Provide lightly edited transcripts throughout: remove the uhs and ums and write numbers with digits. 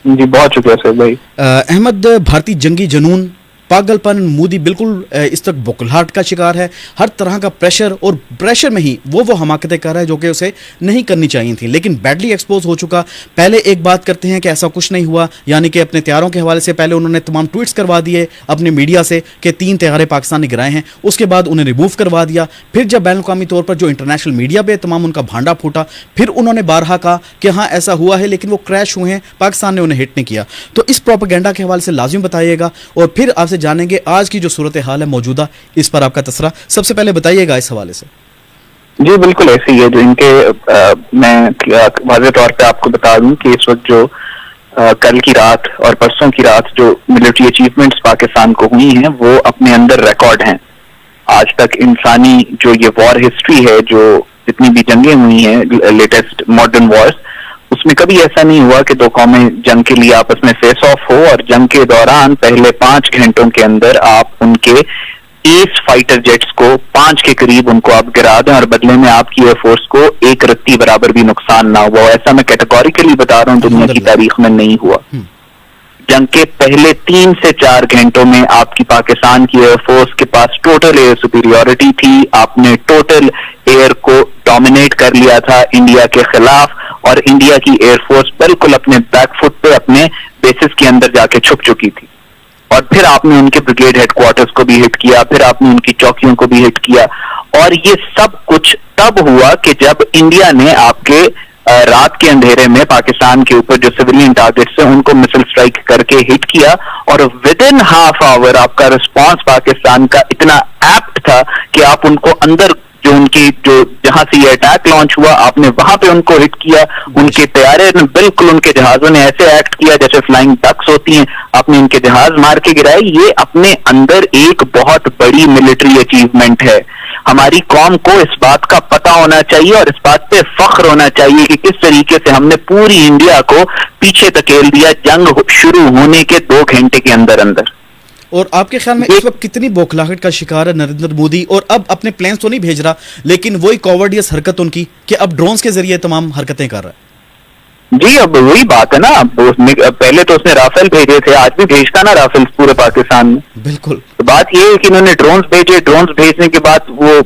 जी बहुत शुक्रिया सर भाई। अहमद, भारतीय जंगी जनून, पागलपन, मोदी बिल्कुल इस तक बौखलाहट का शिकार है। हर तरह का प्रेशर, और प्रेशर में ही वो हमाकतें कर रहा है जो कि उसे नहीं करनी चाहिए थी, लेकिन बैडली एक्सपोज हो चुका। पहले एक बात करते हैं कि ऐसा कुछ नहीं हुआ, यानी कि अपने तैयारों के हवाले से पहले उन्होंने तमाम ट्वीट्स करवा दिए अपने मीडिया से कि 3 तैयारे पाकिस्तान ने गिराए हैं, उसके बाद उन्हें रिमूव करवा दिया। फिर जब बैन अवी तौर पर जो इंटरनेशनल मीडिया पे तमाम उनका भांडा फूटा, फिर उन्होंने बारहा कहा कि हाँ ऐसा हुआ है, लेकिन वो क्रैश हुए हैं, पाकिस्तान ने उन्हें हिट नहीं किया। तो इस प्रोपेगेंडा के हवाले से लाजिम बताइएगा, और फिर आपसे जानेंगे आज की जो सूरत हाल है मौजूदा, इस पर आपका तसरा सबसे पहले बताइएगा इस हवाले से। जी बिल्कुल ऐसे ही है जो इनके मैं वाज़ेह तौर पे आपको बता दूं कि इस वक्त जो कल की रात और परसों की रात जो मिलिट्री अचीवमेंट्स पाकिस्तान को हुई हैं वो अपने अंदर रिकॉर्ड हैं। आज तक इंसानी जो ये वॉर हिस्ट्री है, जो जितनी भी जंगें हुई हैं लेटेस्ट मॉडर्न वॉर्स, उसमें कभी ऐसा नहीं हुआ कि दो कौमें जंग के लिए आपस में फेस ऑफ हो और जंग के दौरान पहले 5 घंटों के अंदर आप उनके एस फाइटर जेट्स को 5 के करीब उनको आप गिरा दें और बदले में आपकी एयरफोर्स को एक रत्ती बराबर भी नुकसान ना हुआ। ऐसा मैं कैटेगोरिकली बता रहा हूं, दुनिया की तारीख में नहीं हुआ। जंग के पहले 3 से 4 घंटों में आपकी पाकिस्तान की एयरफोर्स के पास टोटल एयर सुपीरियोरिटी थी। आपने टोटल एयर को डोमिनेट कर लिया था इंडिया के खिलाफ, और इंडिया की एयरफोर्स बिल्कुल अपने बैकफुट पे अपने बेसिस के अंदर जाके छुप चुकी थी। और फिर आपने उनके ब्रिगेड हेडक्वार्टर्स को भी हिट किया, फिर आपने उनकी चौकियों को भी हिट किया, और ये सब कुछ तब हुआ कि जब इंडिया ने आपके रात के अंधेरे में पाकिस्तान के ऊपर जो सिविलियन टारगेट्स हैं उनको मिसाइल स्ट्राइक करके हिट किया, और विद इन हाफ आवर आपका रिस्पॉन्स पाकिस्तान का इतना एप्ट था कि आप उनको अंदर जो उनकी जो जहां से ये अटैक लॉन्च हुआ आपने वहां पे उनको हिट किया। उनके तैयारे ने बिल्कुल, उनके जहाजों ने ऐसे एक्ट किया जैसे फ्लाइंग डक्स होती हैं, आपने इनके जहाज मार के गिराए। ये अपने अंदर एक बहुत बड़ी मिलिट्री अचीवमेंट है। हमारी कौम को इस बात का पता होना चाहिए और इस बात पे फख्र होना चाहिए कि किस तरीके से हमने पूरी इंडिया को पीछे धकेल दिया जंग शुरू होने के 2 घंटे के अंदर अंदर। और आपके ख्याल में इस वक्त कितनी बौखलाहट का शिकार है नरेंद्र मोदी? और अब अपने प्लेन्स तो नहीं भेज रहा, लेकिन वही कॉवर्डियस हरकत उनकी कि अब ड्रोन्स के जरिए तमाम हरकतें कर रहा है। जी अब वही बात है ना, पहले तो उसने राफेल भेजे थे, आज भी भेजता ना राफेल पूरे पाकिस्तान में। बिल्कुल। तो बात ये है कि इन्होंने ड्रोन्स भेजे, ड्रोन्स भेजने के बाद वो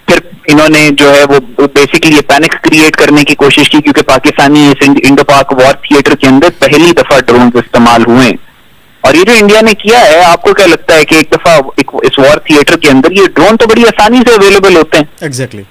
फिर इन्होंने जो है वो बेसिकली ये पैनिक क्रिएट करने की कोशिश की, क्योंकि पाकिस्तानी इस इंडो पाक वॉर थिएटर के अंदर पहली दफा ड्रोन्स इस्तेमाल हुए। और ये जो इंडिया ने किया है, आपको क्या लगता है कि एक दफा इस वॉर थिएटर के अंदर ये ड्रोन तो बड़ी आसानी से अवेलेबल होते हैं। एग्जैक्टली।